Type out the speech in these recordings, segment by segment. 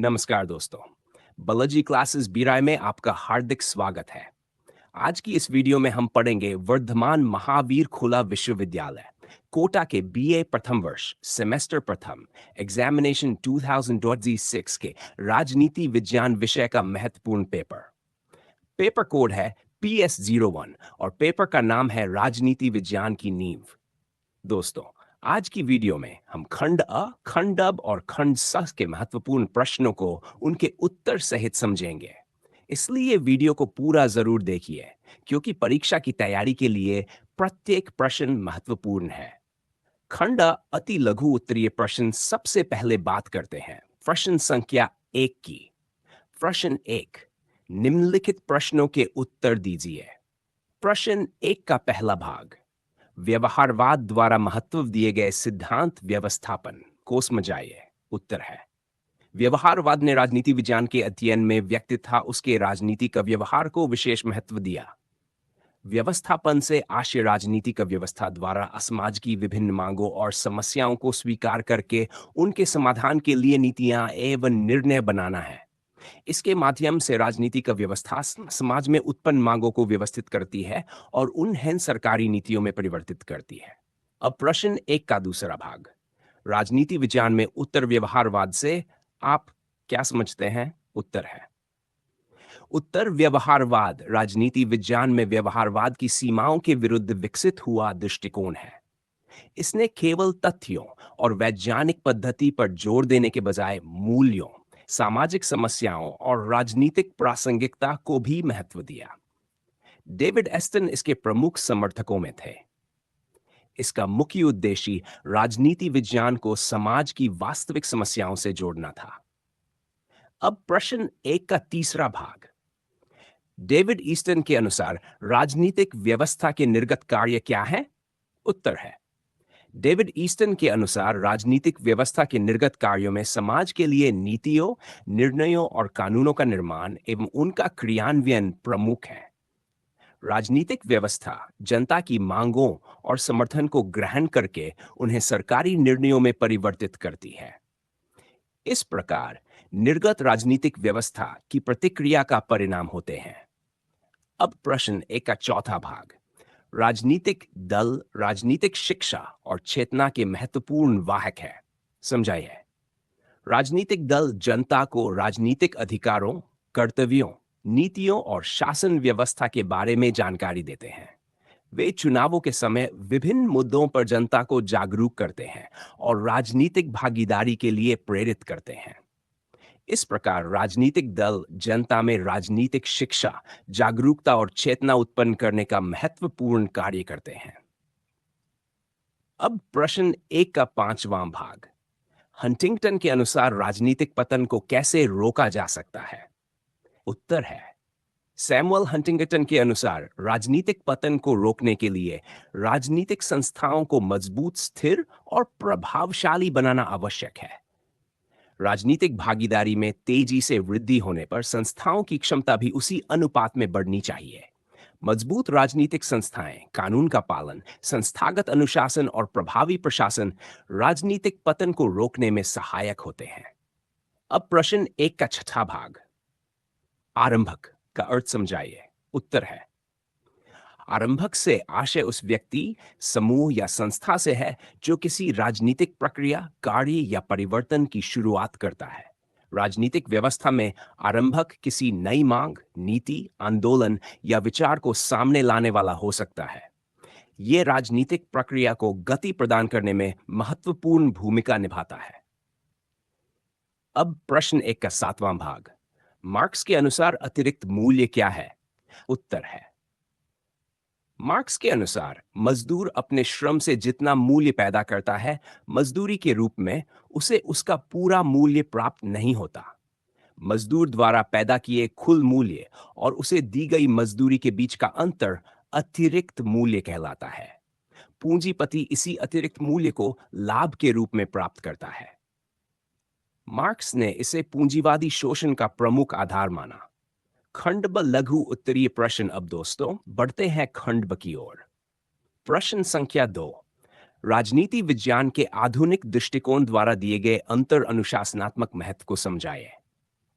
नमस्कार दोस्तों। Biology classes बीराय में आपका हार्दिक स्वागत है। आज की इस वीडियो में हम पढ़ेंगे वर्धमान महावीर खुला विश्वविद्यालय कोटा के बीए प्रथम वर्ष सेमेस्टर प्रथम एग्जामिनेशन 2026 के राजनीति विज्ञान विषय का महत्वपूर्ण पेपर। पेपर कोड है PS01 और पेपर का नाम है राजनीति विज्ञान की नींव। दोस्तों, आज की वीडियो में हम खंड अ, खंड अब और खंड स के महत्वपूर्ण प्रश्नों को उनके उत्तर सहित समझेंगे। इसलिए वीडियो को पूरा जरूर देखिए, क्योंकि परीक्षा की तैयारी के लिए प्रत्येक प्रश्न महत्वपूर्ण है। खंड अ, अति लघु उत्तरीय प्रश्न सबसे पहले बात करते हैं प्रश्न संख्या 1 की। प्रश्न 1, निम्नलिखित प्रश्नों के उत्तर दीजिए। प्रश्न 1 का पहला भाग, व्यवहारवाद द्वारा महत्व दिए गए सिद्धांत व्यवस्थापन को समझाइए। उत्तर है, व्यवहारवाद ने राजनीति विज्ञान के अध्ययन में व्यक्ति तथा उसके राजनीति का व्यवहार को विशेष महत्व दिया। व्यवस्थापन से आशय राजनीति का व्यवस्था द्वारा समाज की विभिन्न मांगों और समस्याओं को स्वीकार करके उनके समाधान के लिए नीतियां एवं निर्णय बनाना है। इसके माध्यम से राजनीति का व्यवस्था समाज में उत्पन्न मांगों को व्यवस्थित करती है और उन्हें सरकारी नीतियों में परिवर्तित करती है। अब प्रश्न 1 का दूसरा भाग, राजनीति विज्ञान में उत्तर व्यवहारवाद से आप क्या समझते हैं? उत्तर है, उत्तर व्यवहारवाद राजनीति विज्ञान में व्यवहारवाद की सीमाओं के विरुद्ध विकसित हुआ दृष्टिकोण है। इसने केवल तथ्यों और वैज्ञानिक पद्धति पर जोर देने के बजाय मूल्यों, सामाजिक समस्याओं और राजनीतिक प्रासंगिकता को भी महत्व दिया। डेविड एस्टन इसके प्रमुख समर्थकों में थे। इसका मुख्य उद्देश्य राजनीति विज्ञान को समाज की वास्तविक समस्याओं से जोड़ना था। अब प्रश्न 1 का तीसरा भाग, डेविड ईस्टन के अनुसार राजनीतिक व्यवस्था के निर्गत कार्य क्या है? उत्तर है, डेविड ईस्टन के अनुसार राजनीतिक व्यवस्था के निर्गत कार्यों में समाज के लिए नीतियों, निर्णयों और कानूनों का निर्माण एवं उनका क्रियान्वयन प्रमुख है। राजनीतिक व्यवस्था जनता की मांगों और समर्थन को ग्रहण करके उन्हें सरकारी निर्णयों में परिवर्तित करती है। इस प्रकार निर्गत राजनीतिक व्यवस्था की प्रतिक्रिया का परिणाम होते हैं। अब प्रश्न 1 का चौथा भाग, राजनीतिक दल राजनीतिक शिक्षा और चेतना के महत्वपूर्ण वाहक है। समझाइए। राजनीतिक दल जनता को राजनीतिक अधिकारों, कर्तव्यों, नीतियों और शासन व्यवस्था के बारे में जानकारी देते हैं। वे चुनावों के समय विभिन्न मुद्दों पर जनता को जागरूक करते हैं और राजनीतिक भागीदारी के लिए प्रेरित करते हैं। इस प्रकार राजनीतिक दल जनता में राजनीतिक शिक्षा, जागरूकता और चेतना उत्पन्न करने का महत्वपूर्ण कार्य करते हैं। अब प्रश्न 1 का पांचवां भाग, हंटिंगटन के अनुसार राजनीतिक पतन को कैसे रोका जा सकता है? उत्तर है, सैमुअल हंटिंगटन के अनुसार राजनीतिक पतन को रोकने के लिए राजनीतिक संस्थाओं को मजबूत, स्थिर और प्रभावशाली बनाना आवश्यक है। राजनीतिक भागीदारी में तेजी से वृद्धि होने पर संस्थाओं की क्षमता भी उसी अनुपात में बढ़नी चाहिए। मजबूत राजनीतिक संस्थाएं, कानून का पालन, संस्थागत अनुशासन और प्रभावी प्रशासन राजनीतिक पतन को रोकने में सहायक होते हैं। अब प्रश्न 1 का छठा भाग, आरंभक का अर्थ समझाइए। उत्तर है, आरंभक से आशय उस व्यक्ति, समूह या संस्था से है जो किसी राजनीतिक प्रक्रिया, कार्य या परिवर्तन की शुरुआत करता है। राजनीतिक व्यवस्था में आरंभक किसी नई मांग, नीति, आंदोलन या विचार को सामने लाने वाला हो सकता है। ये राजनीतिक प्रक्रिया को गति प्रदान करने में महत्वपूर्ण भूमिका निभाता है। अब प्रश्न 1 का सातवां भाग, मार्क्स के अनुसार अतिरिक्त मूल्य क्या है? उत्तर है, मार्क्स के अनुसार मजदूर अपने श्रम से जितना मूल्य पैदा करता है, मजदूरी के रूप में उसे उसका पूरा मूल्य प्राप्त नहीं होता। मजदूर द्वारा पैदा किए कुल मूल्य और उसे दी गई मजदूरी के बीच का अंतर अतिरिक्त मूल्य कहलाता है। पूंजीपति इसी अतिरिक्त मूल्य को लाभ के रूप में प्राप्त करता है। मार्क्स ने इसे पूंजीवादी शोषण का प्रमुख आधार माना। खंड ब लघु उत्तरीय प्रश्न। अब दोस्तों बढ़ते हैं खंड ब की ओर। प्रश्न संख्या 2, राजनीति विज्ञान के आधुनिक दृष्टिकोण द्वारा दिए गए अंतर अनुशासनात्मक महत्व को समझाइए।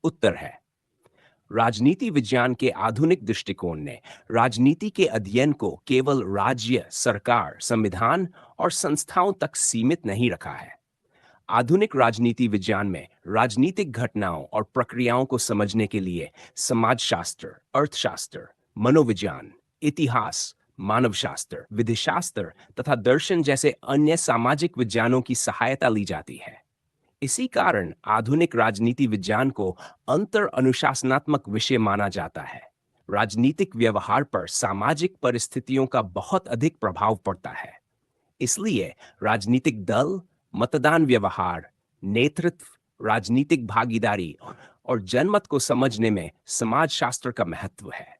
उत्तर है राजनीति विज्ञान के आधुनिक दृष्टिकोण ने राजनीति के अध्ययन को केवल राज्य, सरकार, संविधान और संस्थाओं तक सीमित नहीं रखा है। आधुनिक राजनीति विज्ञान में राजनीतिक घटनाओं और प्रक्रियाओं को समझने के लिए समाजशास्त्र, अर्थशास्त्र, मनोविज्ञान, इतिहास, मानवशास्त्र, विधिशास्त्र तथा दर्शन जैसे अन्य सामाजिक विज्ञानों की सहायता ली जाती है। इसी कारण आधुनिक राजनीति विज्ञान को अंतर अनुशासनात्मक विषय माना जाता है। राजनीतिक व्यवहार पर सामाजिक परिस्थितियों का बहुत अधिक प्रभाव पड़ता है। इसलिए राजनीतिक दल, मतदान व्यवहार, नेतृत्व, राजनीतिक भागीदारी और जनमत को समझने में समाजशास्त्र का महत्व है।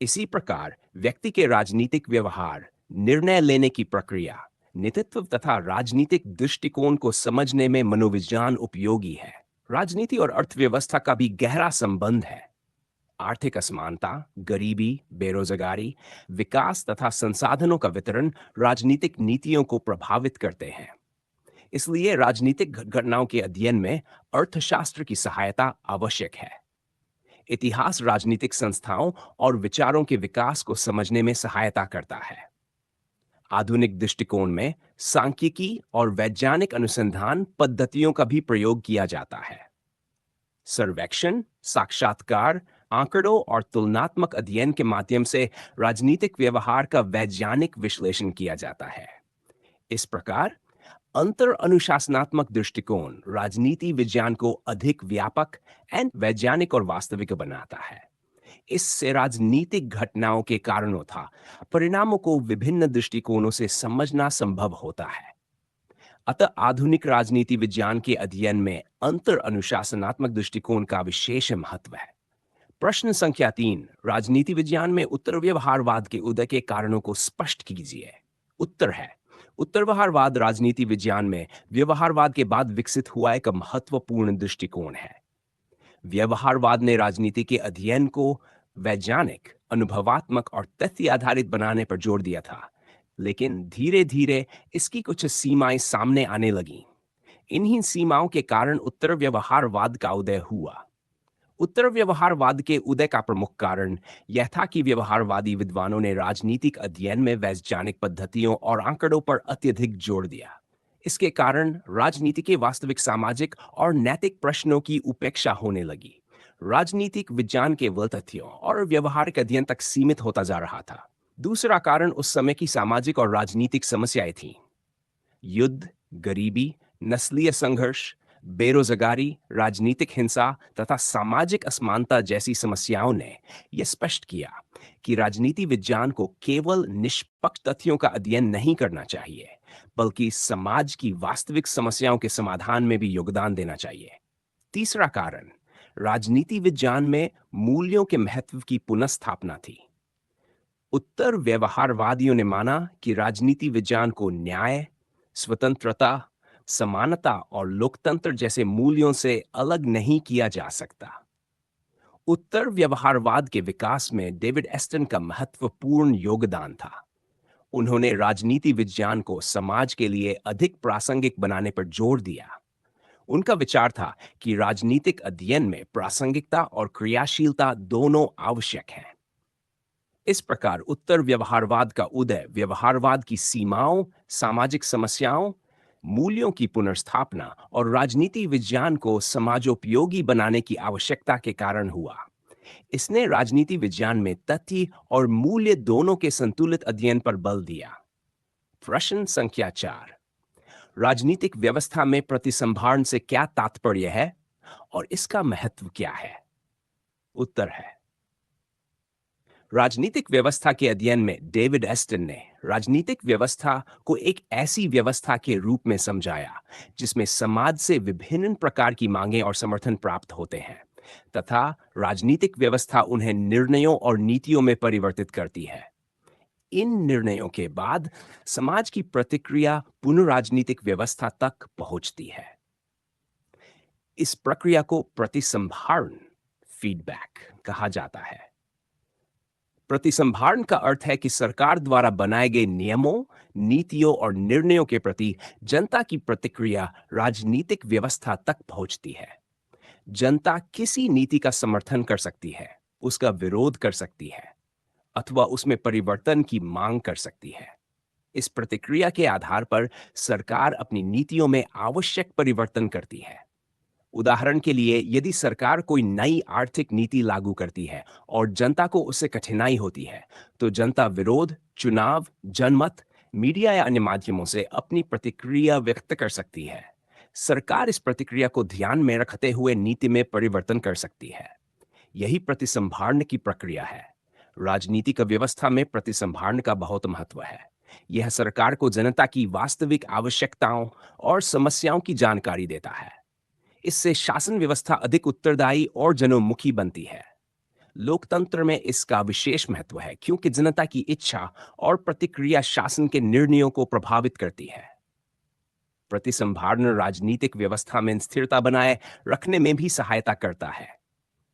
इसी प्रकार व्यक्ति के राजनीतिक व्यवहार, निर्णय लेने की प्रक्रिया, नेतृत्व तथा राजनीतिक दृष्टिकोण को समझने में मनोविज्ञान उपयोगी है। राजनीति और अर्थव्यवस्था का भी गहरा संबंध है। आर्थिक असमानता, गरीबी, बेरोजगारी, विकास तथा संसाधनों का वितरण राजनीतिक नीतियों को प्रभावित करते हैं। इसलिए राजनीतिक घटनाओं के अध्ययन में अर्थशास्त्र की सहायता आवश्यक है। इतिहास राजनीतिक संस्थाओं और विचारों के विकास को समझने में सहायता करता है। आधुनिक दृष्टिकोण में सांख्यिकी और वैज्ञानिक अनुसंधान पद्धतियों का भी प्रयोग किया जाता है। सर्वेक्षण, साक्षात्कार, आंकड़ों और तुलनात्मक अध्ययन के माध्यम से राजनीतिक व्यवहार का वैज्ञानिक विश्लेषण किया जाता है। इस प्रकार अंतर अनुशासनात्मक दृष्टिकोण राजनीति विज्ञान को अधिक व्यापक एवं वैज्ञानिक और वास्तविक बनाता है। इससे राजनीतिक घटनाओं के कारणों तथा परिणामों को विभिन्न दृष्टिकोणों से समझना संभव होता है। अतः आधुनिक राजनीति विज्ञान के अध्ययन में अंतर अनुशासनात्मक दृष्टिकोण का विशेष महत्व है। प्रश्न संख्या 3, राजनीति विज्ञान में उत्तर व्यवहारवाद के उदय के कारणों को स्पष्ट कीजिए। उत्तर है उत्तर व्यवहारवाद राजनीति विज्ञान में व्यवहारवाद के बाद विकसित हुआ एक महत्वपूर्ण दृष्टिकोण है। व्यवहारवाद ने राजनीति के अध्ययन को वैज्ञानिक, अनुभवात्मक और तथ्य आधारित बनाने पर जोर दिया था, लेकिन धीरे धीरे इसकी कुछ सीमाएं सामने आने लगीं। इन्हीं सीमाओं के कारण उत्तर व्यवहारवाद का उदय हुआ। उत्तर व्यवहारवाद के उदय का प्रमुख कारण यह था कि व्यवहारवादी विद्वानों ने राजनीतिक अध्ययन में वैज्ञानिक पद्धतियों और आंकड़ों पर अत्यधिक जोर दिया। इसके कारण राजनीति के वास्तविक सामाजिक और नैतिक प्रश्नों की उपेक्षा होने लगी। राजनीतिक विज्ञान केवल तथ्यों और व्यवहारिक अध्ययन तक सीमित होता जा रहा था। दूसरा कारण उस समय की सामाजिक और राजनीतिक समस्याएं थीं। युद्ध, गरीबी, नस्लीय संघर्ष, बेरोजगारी, राजनीतिक हिंसा तथा सामाजिक असमानता जैसी समस्याओं ने यह स्पष्ट किया कि राजनीति विज्ञान को केवल निष्पक्ष तथ्यों का अध्ययन नहीं करना चाहिए, बल्कि समाज की वास्तविक समस्याओं के समाधान में भी योगदान देना चाहिए। तीसरा कारण राजनीति विज्ञान में मूल्यों के महत्व की पुनर्स्थापना थी। उत्तर व्यवहारवादियों ने माना कि राजनीति विज्ञान को न्याय, स्वतंत्रता, समानता और लोकतंत्र जैसे मूल्यों से अलग नहीं किया जा सकता। उत्तर व्यवहारवाद के विकास में डेविड एस्टन का महत्वपूर्ण योगदान था। उन्होंने राजनीति विज्ञान को समाज के लिए अधिक प्रासंगिक बनाने पर जोर दिया। उनका विचार था कि राजनीतिक अध्ययन में प्रासंगिकता और क्रियाशीलता दोनों आवश्यक हैं। इस प्रकार उत्तर व्यवहारवाद का उदय व्यवहारवाद की सीमाओं, सामाजिक समस्याओं, मूल्यों की पुनर्स्थापना और राजनीति विज्ञान को समाजोपयोगी बनाने की आवश्यकता के कारण हुआ। इसने राजनीति विज्ञान में तथ्य और मूल्य दोनों के संतुलित अध्ययन पर बल दिया। प्रश्न संख्या 4, राजनीतिक व्यवस्था में प्रतिसंहरण से क्या तात्पर्य है और इसका महत्व क्या है? उत्तर है राजनीतिक व्यवस्था के अध्ययन में डेविड एस्टन ने राजनीतिक व्यवस्था को एक ऐसी व्यवस्था के रूप में समझाया जिसमें समाज से विभिन्न प्रकार की मांगें और समर्थन प्राप्त होते हैं तथा राजनीतिक व्यवस्था उन्हें निर्णयों और नीतियों में परिवर्तित करती है। इन निर्णयों के बाद समाज की प्रतिक्रिया पुनः राजनीतिक व्यवस्था तक पहुंचती है। इस प्रक्रिया को प्रतिसंहरण, फीडबैक कहा जाता है। प्रतिसंहरण का अर्थ है कि सरकार द्वारा बनाए गए नियमों, नीतियों और निर्णयों के प्रति जनता की प्रतिक्रिया राजनीतिक व्यवस्था तक पहुंचती है। जनता किसी नीति का समर्थन कर सकती है, उसका विरोध कर सकती है अथवा उसमें परिवर्तन की मांग कर सकती है। इस प्रतिक्रिया के आधार पर सरकार अपनी नीतियों में आवश्यक परिवर्तन करती है। उदाहरण के लिए, यदि सरकार कोई नई आर्थिक नीति लागू करती है और जनता को उससे कठिनाई होती है, तो जनता विरोध, चुनाव, जनमत, मीडिया या अन्य माध्यमों से अपनी प्रतिक्रिया व्यक्त कर सकती है। सरकार इस प्रतिक्रिया को ध्यान में रखते हुए नीति में परिवर्तन कर सकती है। यही प्रतिसंभारण की प्रक्रिया है। राजनीतिक व्यवस्था में प्रतिसंभारण का बहुत महत्व है। यह सरकार को जनता की वास्तविक आवश्यकताओं और समस्याओं की जानकारी देता है। इससे शासन व्यवस्था अधिक उत्तरदायी और जनोन्मुखी बनती है। लोकतंत्र में इसका विशेष महत्व है क्योंकि जनता की इच्छा और प्रतिक्रिया शासन के निर्णयों को प्रभावित करती है। प्रतिसंभारण राजनीतिक व्यवस्था में स्थिरता बनाए रखने में भी सहायता करता है।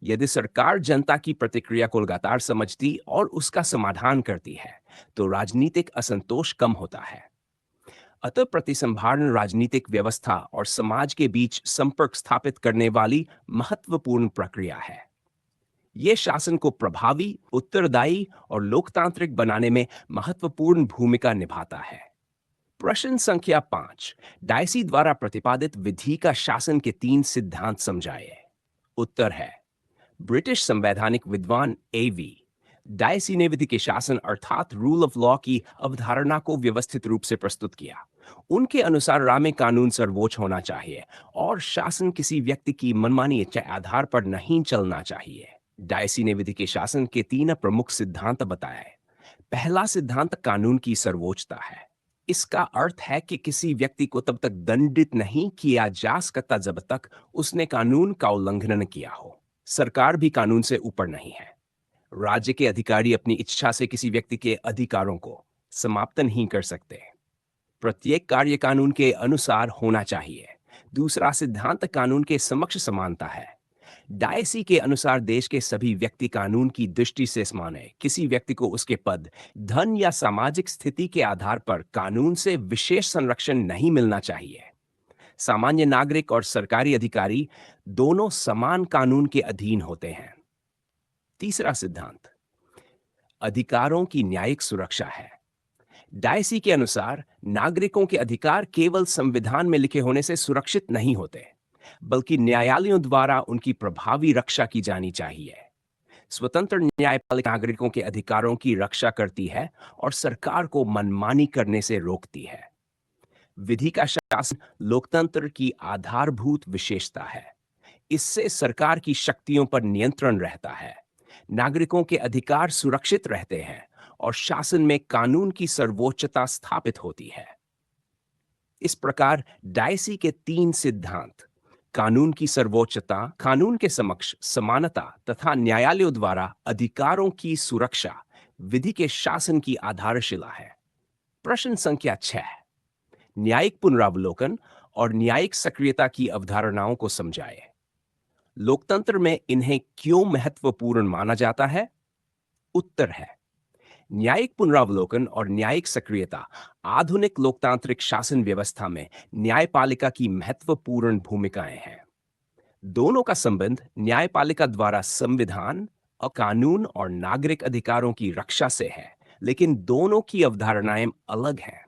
यदि सरकार जनता की प्रतिक्रिया को लगातार समझती और उसका समाधान करती है, तो राजनीतिक असंतोष कम होता है। अतः प्रतिसंभारण राजनीतिक व्यवस्था और समाज के बीच संपर्क स्थापित करने वाली महत्वपूर्ण प्रक्रिया है। यह शासन को प्रभावी, उत्तरदायी और लोकतांत्रिक बनाने में महत्वपूर्ण भूमिका निभाता है। प्रश्न संख्या 5, डायसी द्वारा प्रतिपादित विधि का शासन के 3 सिद्धांत समझाइए। उत्तर है ब्रिटिश संवैधानिक विद्वान एवी डायसी ने विधि के शासन अर्थात रूल ऑफ लॉ की अवधारणा को व्यवस्थित रूप से प्रस्तुत किया। उनके अनुसार रामे कानून सर्वोच्च होना चाहिए और शासन किसी व्यक्ति की मनमानी इच्छा के आधार पर नहीं चलना चाहिए। डायसी ने विधि के शासन के 3 प्रमुख सिद्धांत बताए। पहला सिद्धांत कानून की सर्वोच्चता है। इसका अर्थ है कि किसी व्यक्ति को तब तक दंडित नहीं किया जा सकता जब तक उसने कानून का उल्लंघन किया हो। सरकार भी कानून से ऊपर नहीं है। राज्य के अधिकारी अपनी इच्छा से किसी व्यक्ति के अधिकारों को समाप्त नहीं कर सकते। प्रत्येक कार्य कानून के अनुसार होना चाहिए। दूसरा सिद्धांत कानून के समक्ष समानता है। डायसी के अनुसार देश के सभी व्यक्ति कानून की दृष्टि से समान है। किसी व्यक्ति को उसके पद, धन या सामाजिक स्थिति के आधार पर कानून से विशेष संरक्षण नहीं मिलना चाहिए। सामान्य नागरिक और सरकारी अधिकारी दोनों समान कानून के अधीन होते हैं। तीसरा सिद्धांत अधिकारों की न्यायिक सुरक्षा है। डायसी के अनुसार नागरिकों के अधिकार केवल संविधान में लिखे होने से सुरक्षित नहीं होते, बल्कि न्यायालयों द्वारा उनकी प्रभावी रक्षा की जानी चाहिए। स्वतंत्र न्यायपालिका नागरिकों के अधिकारों की रक्षा करती है और सरकार को मनमानी करने से रोकती है। विधि का शासन लोकतंत्र की आधारभूत विशेषता है। इससे सरकार की शक्तियों पर नियंत्रण रहता है, नागरिकों के अधिकार सुरक्षित रहते हैं और शासन में कानून की सर्वोच्चता स्थापित होती है। इस प्रकार डायसी के 3 सिद्धांत कानून की सर्वोच्चता, कानून के समक्ष समानता तथा न्यायालयों द्वारा अधिकारों की सुरक्षा विधि के शासन की आधारशिला है। प्रश्न संख्या 6, न्यायिक पुनरावलोकन और न्यायिक सक्रियता की अवधारणाओं को समझाएं। लोकतंत्र में इन्हें क्यों महत्वपूर्ण माना जाता है? उत्तर है न्यायिक पुनरावलोकन और न्यायिक सक्रियता आधुनिक लोकतांत्रिक शासन व्यवस्था में न्यायपालिका की महत्वपूर्ण भूमिकाएं हैं। दोनों का संबंध न्यायपालिका द्वारा संविधान और कानून और नागरिक अधिकारों की रक्षा से है, लेकिन दोनों की अवधारणाएं अलग हैं।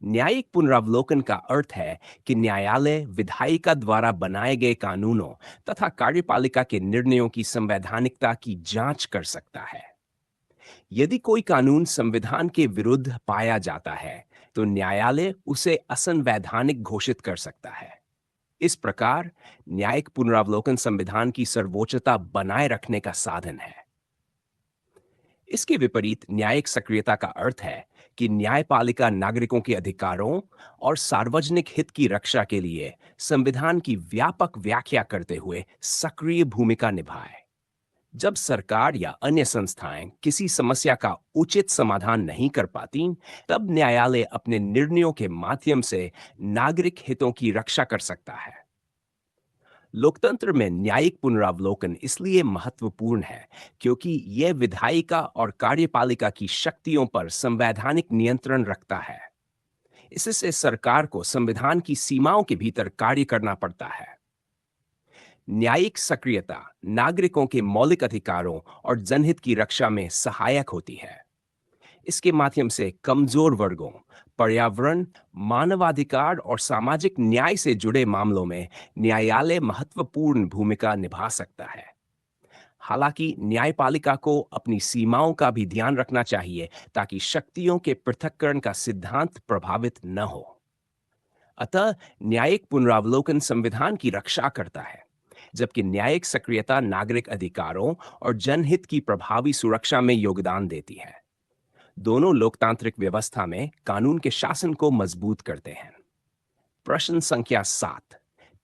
न्यायिक पुनरावलोकन का अर्थ है कि न्यायालय विधायिका द्वारा बनाए गए कानूनों तथा कार्यपालिका के निर्णयों की संवैधानिकता की जांच कर सकता है। यदि कोई कानून संविधान के विरुद्ध पाया जाता है, तो न्यायालय उसे असंवैधानिक घोषित कर सकता है। इस प्रकार न्यायिक पुनरावलोकन संविधान की सर्वोच्चता बनाए रखने का साधन है। इसके विपरीत न्यायिक सक्रियता का अर्थ है कि न्यायपालिका नागरिकों के अधिकारों और सार्वजनिक हित की रक्षा के लिए संविधान की व्यापक व्याख्या करते हुए सक्रिय भूमिका निभाए। जब सरकार या अन्य संस्थाएं किसी समस्या का उचित समाधान नहीं कर पाती, तब न्यायालय अपने निर्णयों के माध्यम से नागरिक हितों की रक्षा कर सकता है। लोकतंत्र में न्यायिक पुनरावलोकन इसलिए महत्वपूर्ण है क्योंकि यह विधायिका और कार्यपालिका की शक्तियों पर संवैधानिक नियंत्रण रखता है। इससे सरकार को संविधान की सीमाओं के भीतर कार्य करना पड़ता है। न्यायिक सक्रियता नागरिकों के मौलिक अधिकारों और जनहित की रक्षा में सहायक होती है। इसके माध्यम से कमजोर वर्गों, पर्यावरण, मानवाधिकार और सामाजिक न्याय से जुड़े मामलों में न्यायालय महत्वपूर्ण भूमिका निभा सकता है। हालांकि न्यायपालिका को अपनी सीमाओं का भी ध्यान रखना चाहिए ताकि शक्तियों के पृथक्करण का सिद्धांत प्रभावित न हो। अतः न्यायिक पुनरावलोकन संविधान की रक्षा करता है, जबकि न्यायिक सक्रियता नागरिक अधिकारों और जनहित की प्रभावी सुरक्षा में योगदान देती है। दोनों लोकतांत्रिक व्यवस्था में कानून के शासन को मजबूत करते हैं। प्रश्न संख्या 7।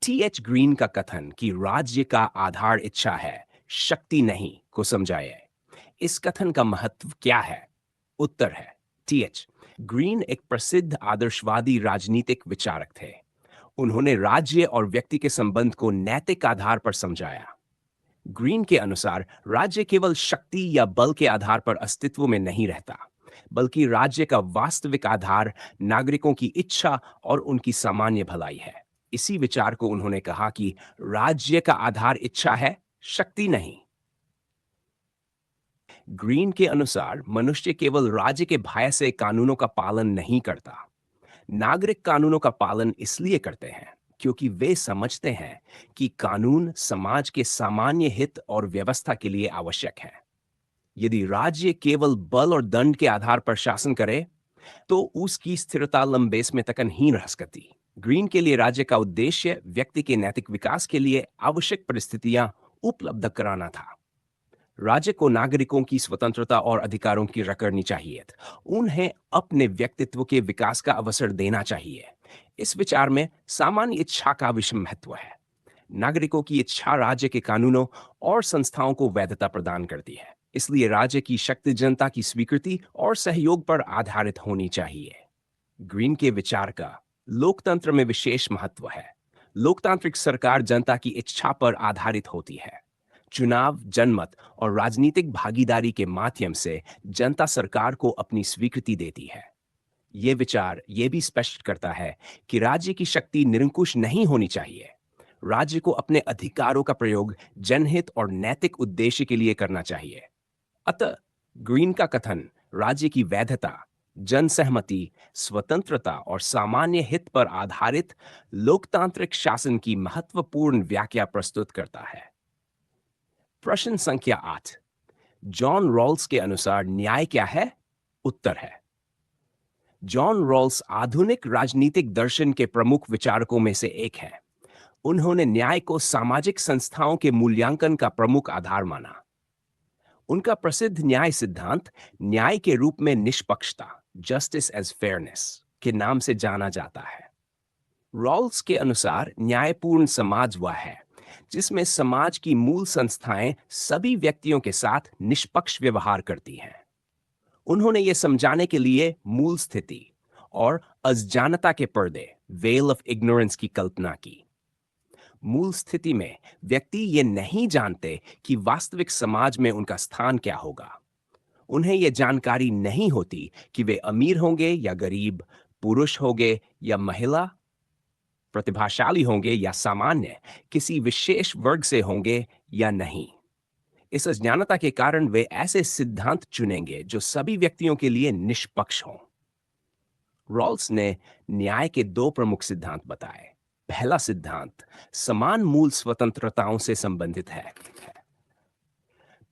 टी.एच. ग्रीन का कथन कि राज्य का आधार इच्छा है, शक्ति नहीं को समझाइए। इस कथन का महत्व क्या है? उत्तर है टी.एच. ग्रीन एक प्रसिद्ध आदर्शवादी राजनीतिक विचारक थे। उन्होंने राज्य और व्यक्ति के संबंध को नैतिक आधार पर समझाया। ग्रीन के अनुसार राज्य केवल शक्ति या बल के आधार पर अस्तित्व में नहीं रहता, बल्कि राज्य का वास्तविक आधार नागरिकों की इच्छा और उनकी सामान्य भलाई है। इसी विचार को उन्होंने कहा कि राज्य का आधार इच्छा है, शक्ति नहीं। ग्रीन के अनुसार मनुष्य केवल राज्य के भय से कानूनों का पालन नहीं करता। नागरिक कानूनों का पालन इसलिए करते हैं क्योंकि वे समझते हैं कि कानून समाज के सामान्य हित और व्यवस्था के लिए आवश्यक है। यदि राज्य केवल बल और दंड के आधार पर शासन करे, तो उसकी स्थिरता लंबे समय तक नहीं रह सकती। ग्रीन के लिए राज्य का उद्देश्य व्यक्ति के नैतिक विकास के लिए आवश्यक परिस्थितियां उपलब्ध कराना था। राज्य को नागरिकों की स्वतंत्रता और अधिकारों की रक्षा करनी चाहिए। उन्हें अपने व्यक्तित्व के विकास का अवसर देना चाहिए। इस विचार में सामान्य इच्छा का विषम महत्व है। नागरिकों की इच्छा राज्य के कानूनों और संस्थाओं को वैधता प्रदान करती है। इसलिए राज्य की शक्ति जनता की स्वीकृति और सहयोग पर आधारित होनी चाहिए। ग्रीन के विचार का लोकतंत्र में विशेष महत्व है। लोकतांत्रिक सरकार जनता की इच्छा पर आधारित होती है। चुनाव, जनमत और राजनीतिक भागीदारी के माध्यम से जनता सरकार को अपनी स्वीकृति देती है। ये विचार ये भी स्पष्ट करता है कि राज्य की शक्ति निरंकुश नहीं होनी चाहिए। राज्य को अपने अधिकारों का प्रयोग जनहित और नैतिक उद्देश्य के लिए करना चाहिए। अतः ग्रीन का कथन राज्य की वैधता, जनसहमति, स्वतंत्रता और सामान्य हित पर आधारित लोकतांत्रिक शासन की महत्वपूर्ण व्याख्या प्रस्तुत करता है। प्रश्न संख्या 8। जॉन रॉल्स के अनुसार न्याय क्या है? उत्तर है जॉन रॉल्स आधुनिक राजनीतिक दर्शन के प्रमुख विचारकों में से एक है। उन्होंने न्याय को सामाजिक संस्थाओं के मूल्यांकन का प्रमुख आधार माना। उनका प्रसिद्ध न्याय सिद्धांत न्याय के रूप में निष्पक्षता, जस्टिस एज फेयरनेस के नाम से जाना जाता है। रॉल्स के अनुसार न्यायपूर्ण समाज वह है जिसमें समाज की मूल संस्थाएं सभी व्यक्तियों के साथ निष्पक्ष व्यवहार करती हैं। उन्होंने ये समझाने के लिए मूल स्थिति और अज्ञानता के पर्दे, वेल ऑफ इग्नोरेंस की कल्पना की। मूल स्थिति में व्यक्ति ये नहीं जानते कि वास्तविक समाज में उनका स्थान क्या होगा। उन्हें यह जानकारी नहीं होती कि वे अमीर होंगे या गरीब, पुरुष होंगे या महिला, प्रतिभाशाली होंगे या सामान्य, किसी विशेष वर्ग से होंगे या नहीं। इस अज्ञानता के कारण वे ऐसे सिद्धांत चुनेंगे जो सभी व्यक्तियों के लिए निष्पक्ष हों। रॉल्स ने न्याय के दो प्रमुख सिद्धांत बताए। पहला सिद्धांत समान मूल स्वतंत्रताओं से संबंधित है।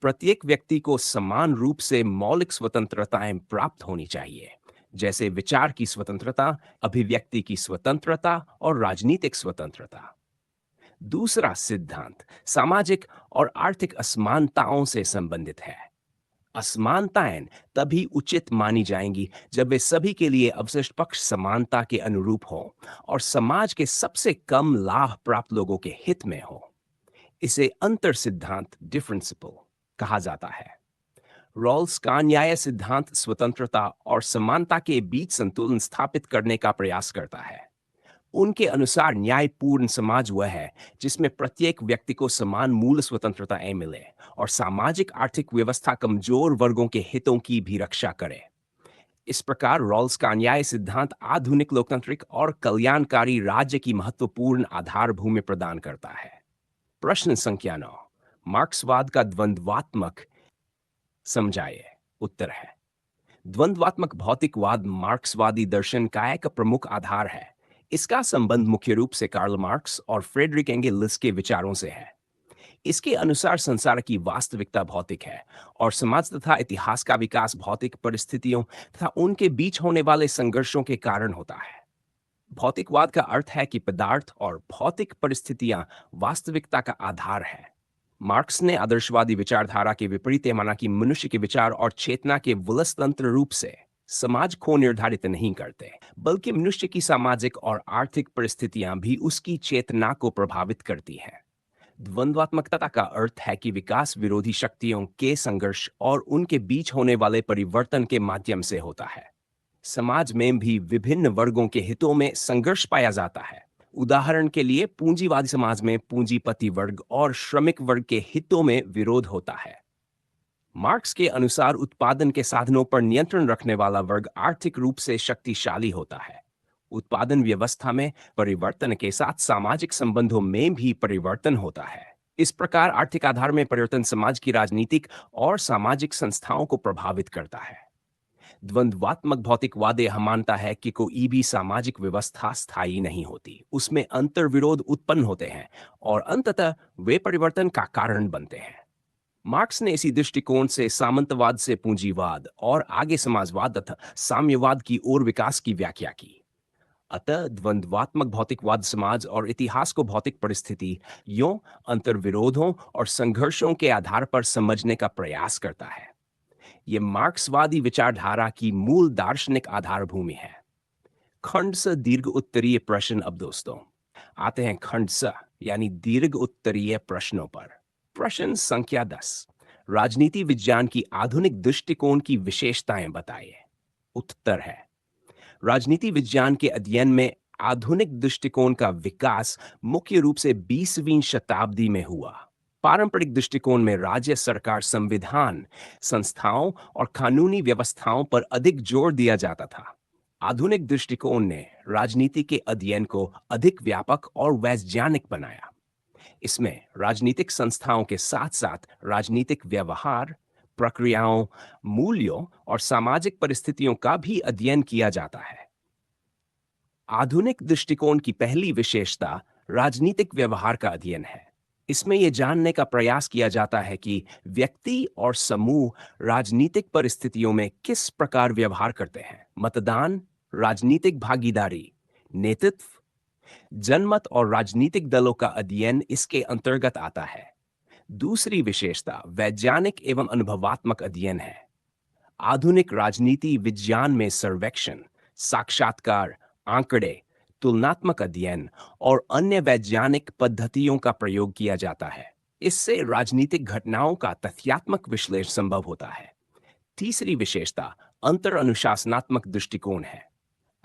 प्रत्येक व्यक्ति को समान रूप से मौलिक स्वतंत्रताएं प्राप्त होनी चाहिए, जैसे विचार की स्वतंत्रता, अभिव्यक्ति की स्वतंत्रता और राजनीतिक स्वतंत्रता। दूसरा सिद्धांत सामाजिक और आर्थिक असमानताओं से संबंधित है। असमानताएं तभी उचित मानी जाएंगी जब वे सभी के लिए अवशिष्ट समानता के अनुरूप हो और समाज के सबसे कम लाभ प्राप्त लोगों के हित में हो। इसे अंतर सिद्धांत, डिफरेंसिपल, कहा जाता है। रॉल्स का न्याय सिद्धांत स्वतंत्रता और समानता के बीच संतुलन स्थापित करने का प्रयास करता है। उनके अनुसार न्यायपूर्ण समाज वह है जिसमें प्रत्येक व्यक्ति को समान मूल स्वतंत्रताएं मिले और सामाजिक आर्थिक व्यवस्था कमजोर वर्गों के हितों की भी रक्षा करे। इस प्रकार रॉल्स का न्याय सिद्धांत आधुनिक लोकतांत्रिक और कल्याणकारी राज्य की महत्वपूर्ण आधारभूमि प्रदान करता है। प्रश्न संख्या 9, मार्क्सवाद का द्वंद्वात्मक समझाइए। उत्तर है, द्वंद्वात्मक भौतिकवाद मार्क्सवादी दर्शन का एक प्रमुख आधार है। इसका संबंध मुख्य रूप से कार्ल मार्क्स और फ्रेडरिक एंगेल्स के विचारों से है। इसके अनुसार संसार की वास्तविकता भौतिक है और समाज तथा इतिहास का विकास भौतिक परिस्थितियों तथा उनके बीच होने वाले संघर्षों के कारण होता है। भौतिकवाद का अर्थ है कि पदार्थ और भौतिक परिस्थितियां वास्तविकता का आधार है। मार्क्स ने आदर्शवादी विचारधारा के विपरीत माना कि मनुष्य के विचार और चेतना के वलस्तंत्र रूप से समाज को निर्धारित नहीं करते, बल्कि मनुष्य की सामाजिक और आर्थिक परिस्थितियां भी उसकी चेतना को प्रभावित करती हैं। द्वंद्वात्मकता का अर्थ है कि विकास विरोधी शक्तियों के संघर्ष और उनके बीच होने वाले परिवर्तन के माध्यम से होता है। समाज में भी विभिन्न वर्गों के हितों में संघर्ष पाया जाता है। उदाहरण के लिए पूंजीवादी समाज में पूंजीपति वर्ग और श्रमिक वर्ग के हितों में विरोध होता है। मार्क्स के अनुसार उत्पादन के साधनों पर नियंत्रण रखने वाला वर्ग आर्थिक रूप से शक्तिशाली होता है। उत्पादन व्यवस्था में परिवर्तन के साथ सामाजिक संबंधों में भी परिवर्तन होता है। इस प्रकार आर्थिक आधार में परिवर्तन समाज की राजनीतिक और सामाजिक संस्थाओं को प्रभावित करता है। द्वंद्वात्मक भौतिकवाद यह मानता है कि कोई भी सामाजिक व्यवस्था स्थायी नहीं होती, उसमें अंतर्विरोध उत्पन्न होते हैं और अंततः वे परिवर्तन का कारण बनते हैं। मार्क्स ने इसी दृष्टिकोण से सामंतवाद से पूंजीवाद और आगे समाजवाद तथा साम्यवाद की ओर विकास की व्याख्या की। अतः द्वंद्वात्मक भौतिकवाद समाज और इतिहास को भौतिक परिस्थिति यों अंतर्विरोधों और संघर्षों के आधार पर समझने का प्रयास करता है। यह मार्क्सवादी विचारधारा की मूल दार्शनिक आधारभूमि है। खंड स दीर्घ उत्तरीय प्रश्न। अब दोस्तों आते हैं खंड स यानी दीर्घ उत्तरीय प्रश्नों पर। प्रश्न संख्या 10, राजनीति विज्ञान की आधुनिक दृष्टिकोण की विशेषताएं बताइए। उत्तर है, राजनीति विज्ञान के अध्ययन में आधुनिक दृष्टिकोण का विकास मुख्य रूप से 20वीं शताब्दी में हुआ। पारंपरिक दृष्टिकोण में राज्य सरकार, संविधान, संस्थाओं और कानूनी व्यवस्थाओं पर अधिक जोर दिया जाता था। आधुनिक दृष्टिकोण ने राजनीति के अध्ययन को अधिक व्यापक और वैज्ञानिक बनाया। इसमें राजनीतिक संस्थाओं के साथ साथ राजनीतिक व्यवहार, प्रक्रियाओं, मूल्यों और सामाजिक परिस्थितियों का भी अध्ययन किया जाता है। आधुनिक दृष्टिकोण की पहली विशेषता राजनीतिक व्यवहार का अध्ययन है। इसमें यह जानने का प्रयास किया जाता है कि व्यक्ति और समूह राजनीतिक परिस्थितियों में किस प्रकार व्यवहार करते हैं। मतदान, राजनीतिक भागीदारी, नेतृत्व, जनमत और राजनीतिक दलों का अध्ययन इसके अंतर्गत आता है। दूसरी विशेषता वैज्ञानिक एवं अनुभवात्मक अध्ययन है। आधुनिक राजनीति विज्ञान में सर्वेक्षण, साक्षात्कार, आंकड़े, तुलनात्मक अध्ययन और अन्य वैज्ञानिक पद्धतियों का प्रयोग किया जाता है। इससे राजनीतिक घटनाओं का तथ्यात्मक विश्लेषण संभव होता है। तीसरी विशेषता अंतर अनुशासनात्मक दृष्टिकोण है।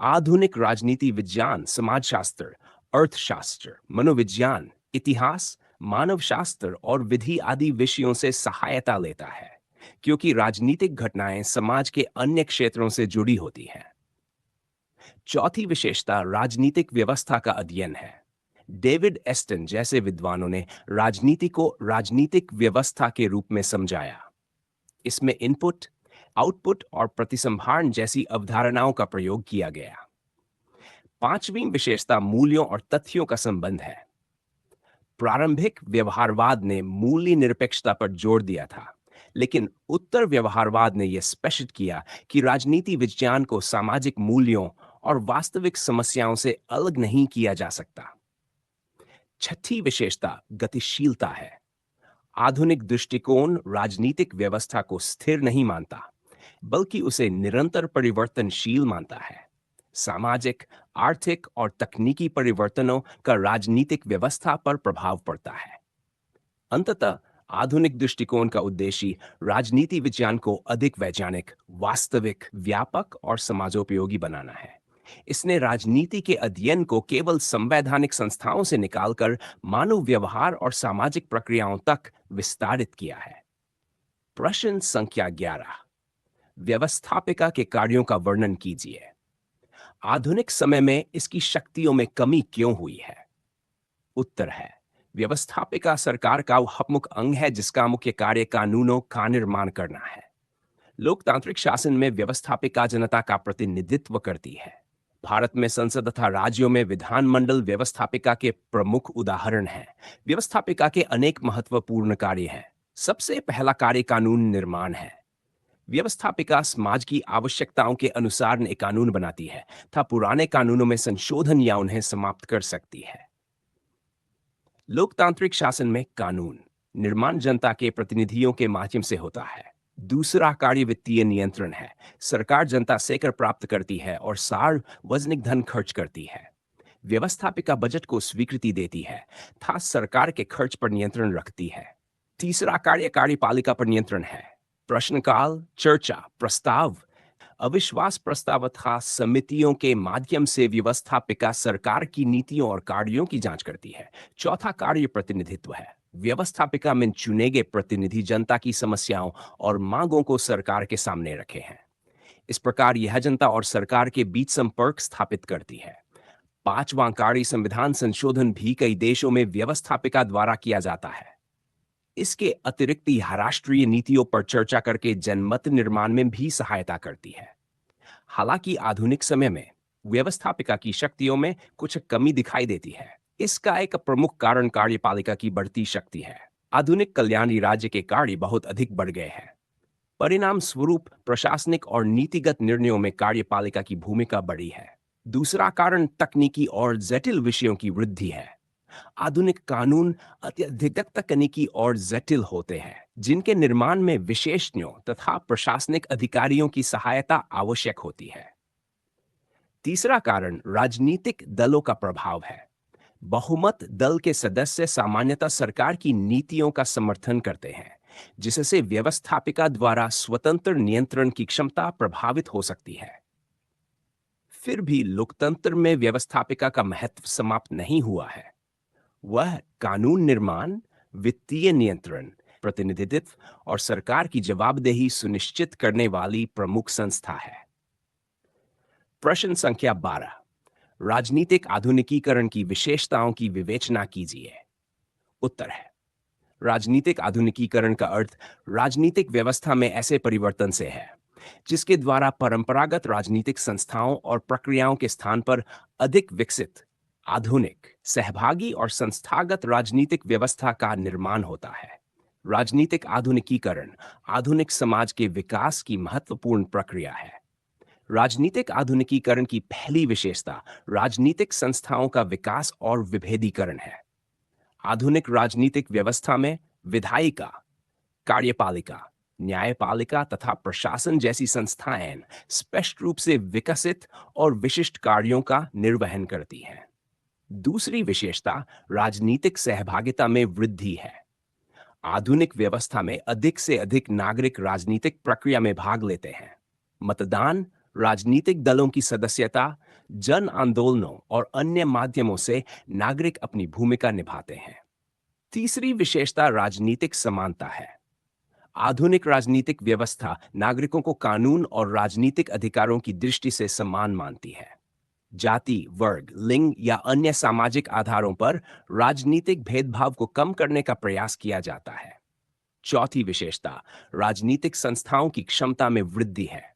आधुनिक राजनीति विज्ञान समाजशास्त्र, अर्थशास्त्र, मनोविज्ञान, इतिहास, मानवशास्त्र और विधि आदि विषयों से सहायता लेता है, क्योंकि राजनीतिक घटनाएं समाज के अन्य क्षेत्रों से जुड़ी होती हैं। चौथी विशेषता राजनीतिक व्यवस्था का अध्ययन है। डेविड एस्टन जैसे विद्वानों ने राजनीति को राजनीतिक व्यवस्था के रूप में समझाया। इसमें इनपुट, आउटपुट और प्रतिसंहार जैसी अवधारणाओं का प्रयोग किया गया। पांचवी विशेषता मूल्यों और तथ्यों का संबंध है। प्रारंभिक व्यवहारवाद ने मूल्य निरपेक्षता पर जोर दिया था, लेकिन उत्तर व्यवहारवाद ने यह स्पष्ट किया कि राजनीति विज्ञान को सामाजिक मूल्यों और वास्तविक समस्याओं से अलग नहीं किया जा सकता। छठी विशेषता गतिशीलता है। आधुनिक दृष्टिकोण राजनीतिक व्यवस्था को स्थिर नहीं मानता, बल्कि उसे निरंतर परिवर्तनशील मानता है। सामाजिक, आर्थिक और तकनीकी परिवर्तनों का राजनीतिक व्यवस्था पर प्रभाव पड़ता है। अंततः आधुनिक दृष्टिकोण का उद्देश्य राजनीति विज्ञान को अधिक वैज्ञानिक, वास्तविक, व्यापक और समाजोपयोगी बनाना है। इसने राजनीति के अध्ययन को केवल संवैधानिक संस्थाओं से निकालकर मानव व्यवहार और सामाजिक प्रक्रियाओं तक विस्तारित किया है। प्रश्न संख्या 11, व्यवस्थापिका के कार्यों का वर्णन कीजिए। आधुनिक समय में इसकी शक्तियों में कमी क्यों हुई है? उत्तर है, व्यवस्थापिका सरकार का वह प्रमुख अंग है जिसका मुख्य कार्य कानूनों का निर्माण करना है। लोकतांत्रिक शासन में व्यवस्थापिका जनता का प्रतिनिधित्व करती है। भारत में संसद तथा राज्यों में विधानमंडल व्यवस्थापिका के प्रमुख उदाहरण हैं। व्यवस्थापिका के अनेक महत्वपूर्ण कार्य हैं। सबसे पहला कार्य कानून निर्माण है। व्यवस्थापिका समाज की आवश्यकताओं के अनुसार नए कानून बनाती है तथा पुराने कानूनों में संशोधन या उन्हें समाप्त कर सकती है। लोकतांत्रिक शासन में कानून निर्माण जनता के प्रतिनिधियों के माध्यम से होता है। दूसरा कार्य वित्तीय नियंत्रण है। सरकार जनता से कर प्राप्त करती है और सार्वजनिक धन खर्च करती है। व्यवस्थापिका बजट को स्वीकृति देती है तथा सरकार के खर्च पर नियंत्रण रखती है। तीसरा कार्य कार्यपालिका पर नियंत्रण है। प्रश्नकाल, चर्चा, प्रस्ताव, अविश्वास प्रस्ताव तथा समितियों के माध्यम से व्यवस्थापिका सरकार की नीतियों और कार्यों की जांच करती है। चौथा कार्य प्रतिनिधित्व है। व्यवस्थापिका में चुने गए प्रतिनिधि जनता की समस्याओं और मांगों को सरकार के सामने रखे हैं। इस प्रकार यह जनता और सरकार के बीच संपर्क स्थापित करती है। पांचवां कार्य संविधान संशोधन भी कई देशों में व्यवस्थापिका द्वारा किया जाता है। इसके अतिरिक्त यह राष्ट्रीय नीतियों पर चर्चा करके जनमत निर्माण में भी सहायता करती है। हालांकि आधुनिक समय में व्यवस्थापिका की शक्तियों में कुछ कमी दिखाई देती है। इसका एक प्रमुख कारण कार्यपालिका की बढ़ती शक्ति है। आधुनिक कल्याणी राज्य के कार्य बहुत अधिक बढ़ गए हैं। परिणाम स्वरूप प्रशासनिक और नीतिगत निर्णयों में कार्यपालिका की भूमिका बढ़ी है। दूसरा कारण तकनीकी और जटिल विषयों की वृद्धि है। आधुनिक कानून अत्यधिक तकनीकी और जटिल होते हैं, जिनके निर्माण में विशेषज्ञों तथा प्रशासनिक अधिकारियों की सहायता आवश्यक होती है। तीसरा कारण राजनीतिक दलों का प्रभाव है। बहुमत दल के सदस्य सामान्यतः सरकार की नीतियों का समर्थन करते हैं, जिससे व्यवस्थापिका द्वारा स्वतंत्र नियंत्रण की क्षमता प्रभावित हो सकती है। फिर भी लोकतंत्र में व्यवस्थापिका का महत्व समाप्त नहीं हुआ है। वह कानून निर्माण, वित्तीय नियंत्रण, प्रतिनिधित्व और सरकार की जवाबदेही सुनिश्चित करने वाली प्रमुख संस्था है। प्रश्न संख्या 12, राजनीतिक आधुनिकीकरण की विशेषताओं की विवेचना कीजिए। उत्तर है, राजनीतिक आधुनिकीकरण का अर्थ राजनीतिक व्यवस्था में ऐसे परिवर्तन से है जिसके द्वारा परंपरागत राजनीतिक संस्थाओं और प्रक्रियाओं के स्थान पर अधिक विकसित, आधुनिक, सहभागी और संस्थागत राजनीतिक व्यवस्था का निर्माण होता है। राजनीतिक आधुनिकीकरण आधुनिक समाज के विकास की महत्वपूर्ण प्रक्रिया है। राजनीतिक आधुनिकीकरण की पहली विशेषता राजनीतिक संस्थाओं का विकास और विभेदीकरण है। आधुनिक राजनीतिक व्यवस्था में विधायिका, कार्यपालिका, न्यायपालिका तथा प्रशासन जैसी संस्थाएं स्पष्ट रूप से विकसित और विशिष्ट कार्यों का निर्वहन करती हैं। दूसरी विशेषता राजनीतिक सहभागिता में वृद्धि है। आधुनिक व्यवस्था में अधिक से अधिक नागरिक राजनीतिक प्रक्रिया में भाग लेते हैं। मतदान, राजनीतिक दलों की सदस्यता, जन आंदोलनों और अन्य माध्यमों से नागरिक अपनी भूमिका निभाते हैं। तीसरी विशेषता राजनीतिक समानता है। आधुनिक राजनीतिक व्यवस्था नागरिकों को कानून और राजनीतिक अधिकारों की दृष्टि से समान मानती है। जाति, वर्ग, लिंग या अन्य सामाजिक आधारों पर राजनीतिक भेदभाव को कम करने का प्रयास किया जाता है। चौथी विशेषता राजनीतिक संस्थाओं की क्षमता में वृद्धि है।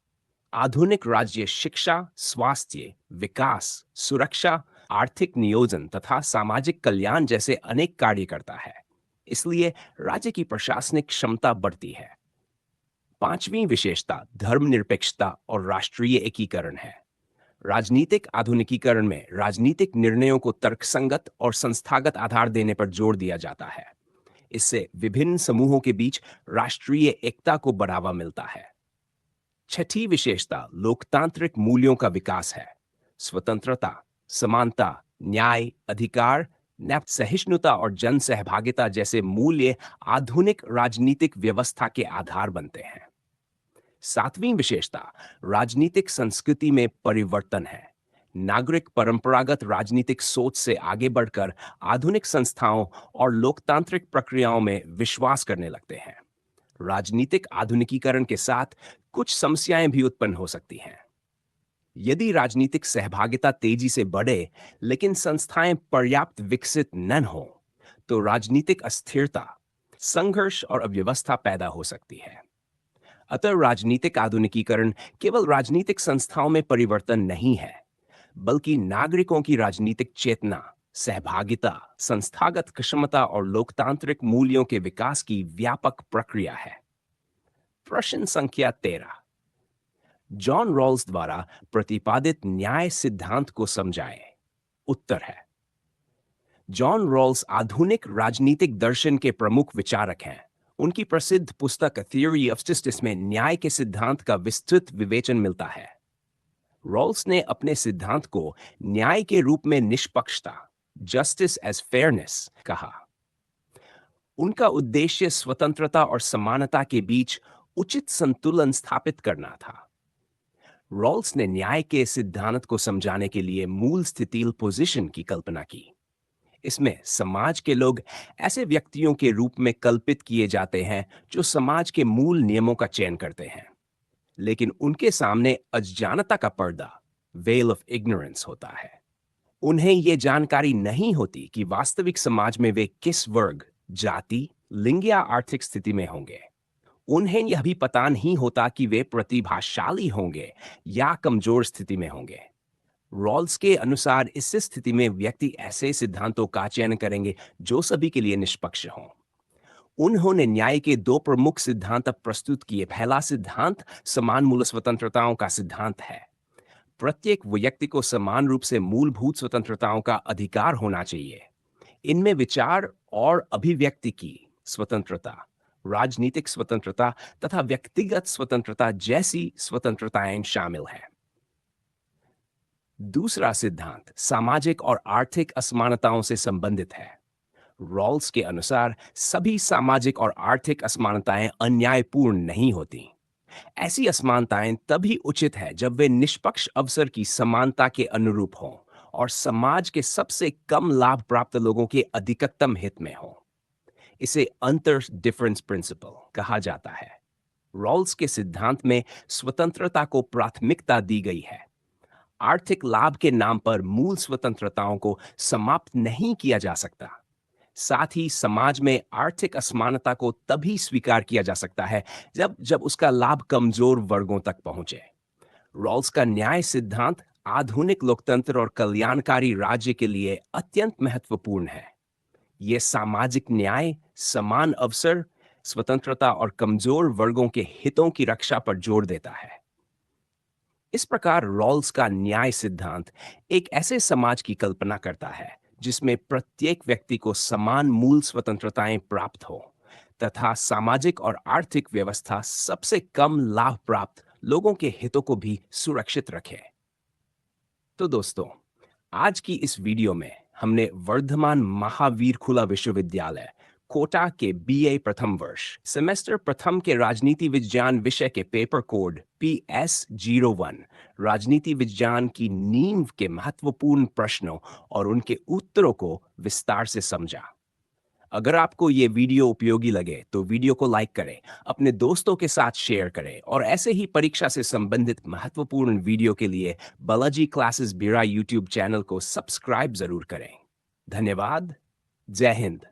आधुनिक राज्य शिक्षा, स्वास्थ्य, विकास, सुरक्षा, आर्थिक नियोजन तथा सामाजिक कल्याण जैसे अनेक कार्य करता है। इसलिए राज्य की प्रशासनिक क्षमता बढ़ती है। पांचवी विशेषता धर्मनिरपेक्षता और राष्ट्रीय एकीकरण है। राजनीतिक आधुनिकीकरण में राजनीतिक निर्णयों को तर्कसंगत और संस्थागत आधार देने पर जोर दिया जाता है। इससे विभिन्न समूहों के बीच राष्ट्रीय एकता को बढ़ावा मिलता है। छठी विशेषता लोकतांत्रिक मूल्यों का विकास है। स्वतंत्रता, समानता, न्याय, अधिकार, सहिष्णुता और जन सहभागिता जैसे मूल्य आधुनिक राजनीतिक व्यवस्था के आधार बनते हैं। सातवीं विशेषता राजनीतिक संस्कृति में परिवर्तन है। नागरिक परंपरागत राजनीतिक सोच से आगे बढ़कर आधुनिक संस्थाओं और लोकतांत्रिक प्रक्रियाओं में विश्वास करने लगते हैं। राजनीतिक आधुनिकीकरण के साथ कुछ समस्याएं भी उत्पन्न हो सकती हैं। यदि राजनीतिक सहभागिता तेजी से बढ़े लेकिन संस्थाएं पर्याप्त विकसित न हो, तो राजनीतिक अस्थिरता, संघर्ष और अव्यवस्था पैदा हो सकती है। अतः राजनीतिक आधुनिकीकरण केवल राजनीतिक संस्थाओं में परिवर्तन नहीं है, बल्कि नागरिकों की राजनीतिक चेतना, सहभागिता, संस्थागत क्षमता और लोकतांत्रिक मूल्यों के विकास की व्यापक प्रक्रिया है। प्रश्न संख्या 13। जॉन रॉल्स द्वारा प्रतिपादित न्याय सिद्धांत को समझाएं। उत्तर है, जॉन रॉल्स आधुनिक राजनीतिक दर्शन के प्रमुख विचारक हैं। उनकी प्रसिद्ध पुस्तक थियोरी ऑफ जस्टिस में न्याय के सिद्धांत का विस्तृत विवेचन मिलता है। रॉल्स ने अपने सिद्धांत को न्याय के रूप में निष्पक्षता, जस्टिस एज फेयरनेस, कहा। उनका उद्देश्य स्वतंत्रता और समानता के बीच उचित संतुलन स्थापित करना था। रॉल्स ने न्याय के सिद्धांत को समझाने के लिए मूल स्थितिल पोजीशन की कल्पना की। इसमें समाज के लोग ऐसे व्यक्तियों के रूप में कल्पित किए जाते हैं जो समाज के मूल नियमों का चयन करते हैं, लेकिन उनके सामने अज्ञानता का पर्दा, वेल ऑफ इग्नोरेंस, होता है। उन्हें यह जानकारी नहीं होती कि वास्तविक समाज में वे किस वर्ग, जाति, लिंग या आर्थिक स्थिति में होंगे। उन्हें यह भी पता नहीं होता कि वे प्रतिभाशाली होंगे या कमजोर स्थिति में होंगे। रॉल्स के अनुसार इस स्थिति में व्यक्ति ऐसे सिद्धांतों का चयन करेंगे जो सभी के लिए निष्पक्ष हों। उन्होंने न्याय के दो प्रमुख सिद्धांत प्रस्तुत किए। पहला सिद्धांत समान मूल स्वतंत्रताओं का सिद्धांत है। प्रत्येक व्यक्ति को समान रूप से मूलभूत स्वतंत्रताओं का अधिकार होना चाहिए। इनमें विचार और अभिव्यक्ति की स्वतंत्रता, राजनीतिक स्वतंत्रता तथा व्यक्तिगत स्वतंत्रता जैसी स्वतंत्रताएं शामिल हैं। दूसरा सिद्धांत सामाजिक और आर्थिक असमानताओं से संबंधित है। रॉल्स के अनुसार सभी सामाजिक और आर्थिक असमानताएं अन्यायपूर्ण नहीं होती। ऐसी असमानताएं तभी उचित है जब वे निष्पक्ष अवसर की समानता के अनुरूप हों और समाज के सबसे कम लाभ प्राप्त लोगों के अधिकतम हित में हों। इसे अंतर डिफरेंस प्रिंसिपल कहा जाता है। रॉल्स के सिद्धांत में स्वतंत्रता को प्राथमिकता दी गई है। आर्थिक लाभ के नाम पर मूल स्वतंत्रताओं को समाप्त नहीं किया जा सकता। साथ ही समाज में आर्थिक असमानता को तभी स्वीकार किया जा सकता है जब उसका लाभ कमजोर वर्गों तक पहुंचे। रॉल्स का न्याय सिद्धांत आधुनिक लोकतंत्र और कल्याणकारी राज्य के लिए अत्यंत महत्वपूर्ण है। यह सामाजिक न्याय, समान अवसर, स्वतंत्रता और कमजोर वर्गों के हितों की रक्षा पर जोर देता है। इस प्रकार रॉल्स का न्याय सिद्धांत एक ऐसे समाज की कल्पना करता है जिसमें प्रत्येक व्यक्ति को समान मूल स्वतंत्रताएं प्राप्त हो तथा सामाजिक और आर्थिक व्यवस्था सबसे कम लाभ प्राप्त लोगों के हितों को भी सुरक्षित रखे। तो दोस्तों, आज की इस वीडियो में हमने वर्धमान महावीर खुला विश्वविद्यालय कोटा के बीए प्रथम वर्ष सेमेस्टर प्रथम के राजनीति विज्ञान विषय के पेपर कोड PS01 राजनीति विज्ञान की नींव के महत्वपूर्ण प्रश्नों और उनके उत्तरों को विस्तार से समझा। अगर आपको ये वीडियो उपयोगी लगे तो वीडियो को लाइक करें, अपने दोस्तों के साथ शेयर करें और ऐसे ही परीक्षा से संबंधित महत्वपूर्ण वीडियो के लिए बालाजी क्लासेस बीरा यूट्यूब चैनल को सब्सक्राइब जरूर करें। धन्यवाद। जय हिंद।